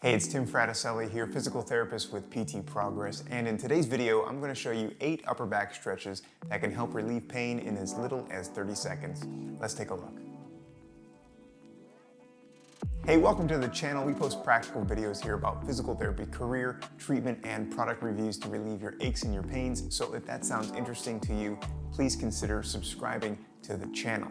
Hey, it's Tim Fraticelli here, physical therapist with PT Progress, and in today's video, I'm going to show you 8 upper back stretches that can help relieve pain in as little as 30 seconds. Let's take a look. Hey, welcome to the channel. We post practical videos here about physical therapy, career, treatment, and product reviews to relieve your aches and your pains. So if that sounds interesting to you, please consider subscribing to the channel.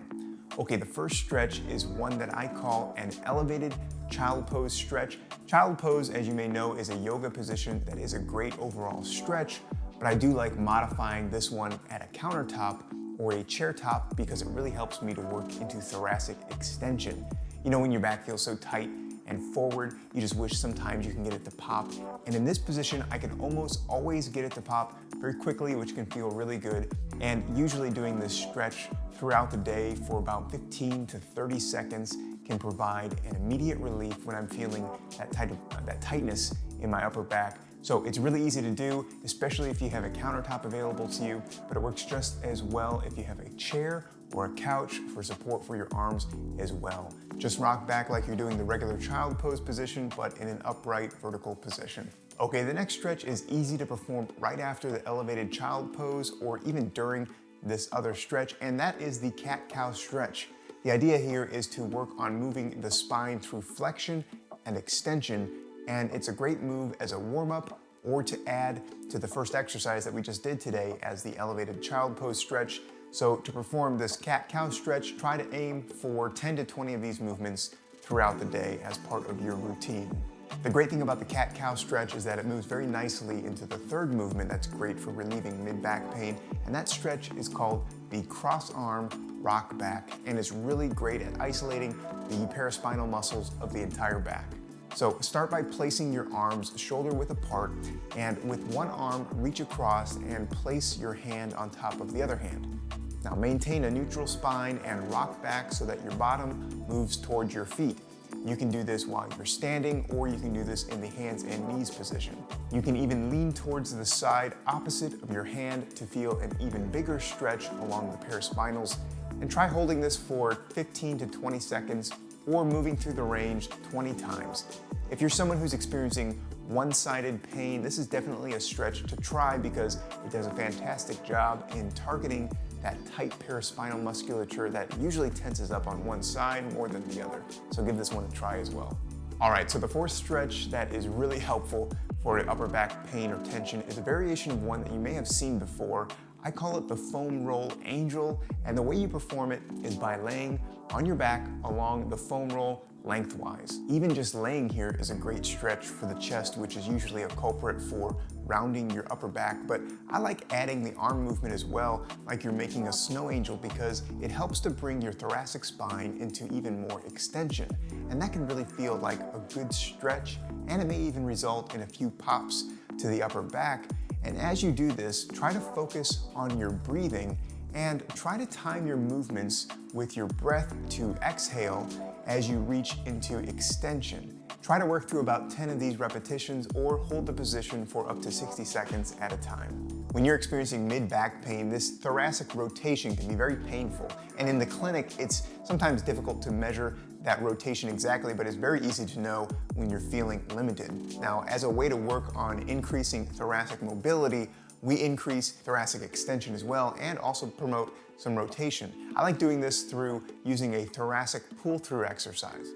Okay, the first stretch is one that I call an elevated child pose stretch. Child pose, as you may know, is a yoga position that is a great overall stretch, but I do like modifying this one at a countertop or a chair top because it really helps me to work into thoracic extension. You know, when your back feels so tight and forward, you just wish sometimes you can get it to pop. And in this position, I can almost always get it to pop very quickly, which can feel really good. And usually doing this stretch throughout the day for about 15 to 30 seconds can provide an immediate relief when I'm feeling that tightness in my upper back. So it's really easy to do, especially if you have a countertop available to you, but it works just as well if you have a chair or a couch for support for your arms as well. Just rock back like you're doing the regular child pose position, but in an upright vertical position. Okay, the next stretch is easy to perform right after the elevated child pose or even during this other stretch, and that is the cat-cow stretch. The idea here is to work on moving the spine through flexion and extension, and it's a great move as a warm-up or to add to the first exercise that we just did today as the elevated child pose stretch. So to perform this cat-cow stretch, try to aim for 10 to 20 of these movements throughout the day as part of your routine. The great thing about the cat-cow stretch is that it moves very nicely into the third movement that's great for relieving mid-back pain, and that stretch is called the cross-arm rock back, and it's really great at isolating the paraspinal muscles of the entire back. So start by placing your arms shoulder-width apart, and with one arm, reach across and place your hand on top of the other hand. Now maintain a neutral spine and rock back so that your bottom moves towards your feet. You can do this while you're standing, or you can do this in the hands and knees position. You can even lean towards the side opposite of your hand to feel an even bigger stretch along the paraspinals, and try holding this for 15 to 20 seconds or moving through the range 20 times. If you're someone who's experiencing one-sided pain, this is definitely a stretch to try because it does a fantastic job in targeting that tight paraspinal musculature that usually tenses up on one side more than the other. So give this one a try as well. All right, so the fourth stretch that is really helpful for upper back pain or tension is a variation of one that you may have seen before. I call it the foam roll angel, and the way you perform it is by laying on your back along the foam roll lengthwise. Even just laying here is a great stretch for the chest, which is usually a culprit for rounding your upper back, but I like adding the arm movement as well, like you're making a snow angel, because it helps to bring your thoracic spine into even more extension, and that can really feel like a good stretch, and it may even result in a few pops to the upper back. And as you do this, try to focus on your breathing and try to time your movements with your breath to exhale as you reach into extension. Try to work through about 10 of these repetitions or hold the position for up to 60 seconds at a time. When you're experiencing mid-back pain, this thoracic rotation can be very painful. And in the clinic, it's sometimes difficult to measure that rotation exactly, but it's very easy to know when you're feeling limited. Now, as a way to work on increasing thoracic mobility, we increase thoracic extension as well and also promote some rotation. I like doing this through using a thoracic pull-through exercise.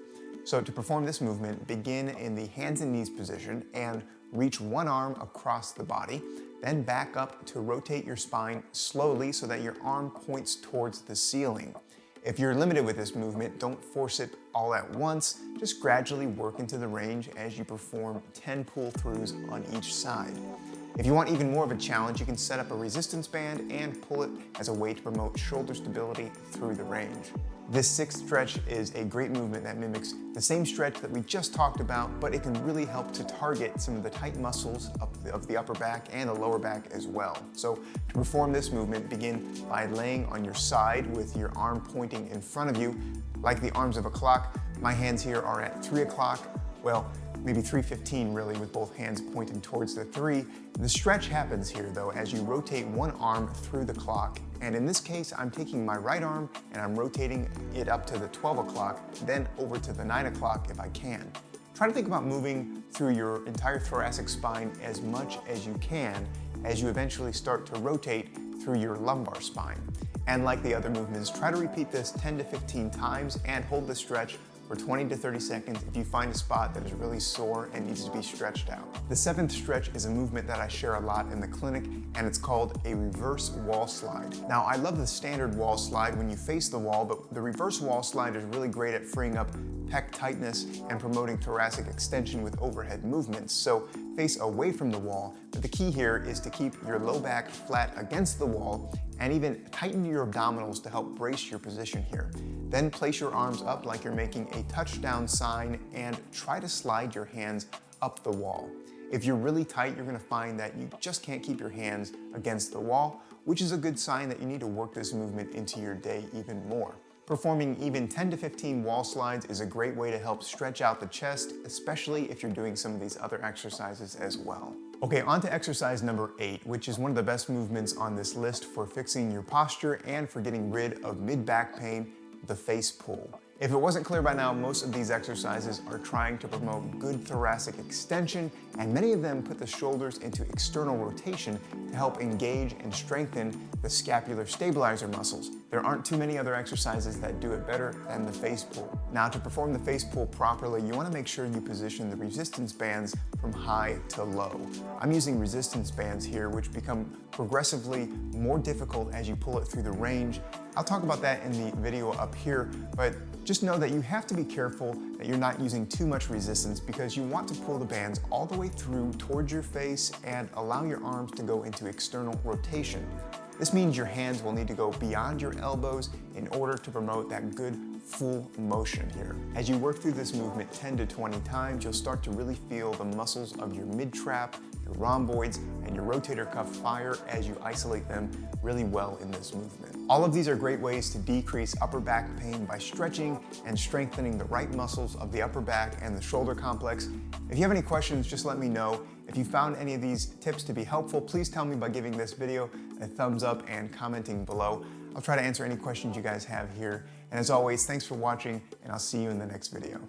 So to perform this movement, begin in the hands and knees position and reach one arm across the body, then back up to rotate your spine slowly so that your arm points towards the ceiling. If you're limited with this movement, don't force it all at once, just gradually work into the range as you perform 10 pull-throughs on each side. If you want even more of a challenge, you can set up a resistance band and pull it as a way to promote shoulder stability through the range. This sixth stretch is a great movement that mimics the same stretch that we just talked about, but it can really help to target some of the tight muscles of the upper back and the lower back as well. So to perform this movement, begin by laying on your side with your arm pointing in front of you, like the arms of a clock. My hands here are at 3 o'clock. Well, maybe 3:15 really, with both hands pointing towards the 3. The stretch happens here though as you rotate one arm through the clock, and in this case I'm taking my right arm and I'm rotating it up to the 12 o'clock, then over to the 9 o'clock if I can. try to think about moving through your entire thoracic spine as much as you can as you eventually start to rotate through your lumbar spine. And like the other movements, try to repeat this 10 to 15 times and hold the stretch for 20 to 30 seconds if you find a spot that is really sore and needs to be stretched out. The seventh stretch is a movement that I share a lot in the clinic, and it's called a reverse wall slide. Now, I love the standard wall slide when you face the wall, but the reverse wall slide is really great at freeing up pec tightness and promoting thoracic extension with overhead movements. So face away from the wall, but the key here is to keep your low back flat against the wall and even tighten your abdominals to help brace your position here. Then place your arms up like you're making a touchdown sign and try to slide your hands up the wall. If you're really tight, you're gonna find that you just can't keep your hands against the wall, which is a good sign that you need to work this movement into your day even more. Performing even 10 to 15 wall slides is a great way to help stretch out the chest, especially if you're doing some of these other exercises as well. Okay, on to exercise number 8, which is one of the best movements on this list for fixing your posture and for getting rid of mid-back pain, the face pull. If it wasn't clear by now, most of these exercises are trying to promote good thoracic extension, and many of them put the shoulders into external rotation to help engage and strengthen the scapular stabilizer muscles. There aren't too many other exercises that do it better than the face pull. Now, to perform the face pull properly, you want to make sure you position the resistance bands from high to low. I'm using resistance bands here, which become progressively more difficult as you pull it through the range. I'll talk about that in the video up here, but just know that you have to be careful that you're not using too much resistance because you want to pull the bands all the way through towards your face and allow your arms to go into external rotation. This means your hands will need to go beyond your elbows in order to promote that good full motion here. As you work through this movement 10 to 20 times, you'll start to really feel the muscles of your mid-trap, your rhomboids, and your rotator cuff fire as you isolate them really well in this movement. All of these are great ways to decrease upper back pain by stretching and strengthening the right muscles of the upper back and the shoulder complex. If you have any questions, just let me know. If you found any of these tips to be helpful, please tell me by giving this video a thumbs up and commenting below. I'll try to answer any questions you guys have here. And as always, thanks for watching, and I'll see you in the next video.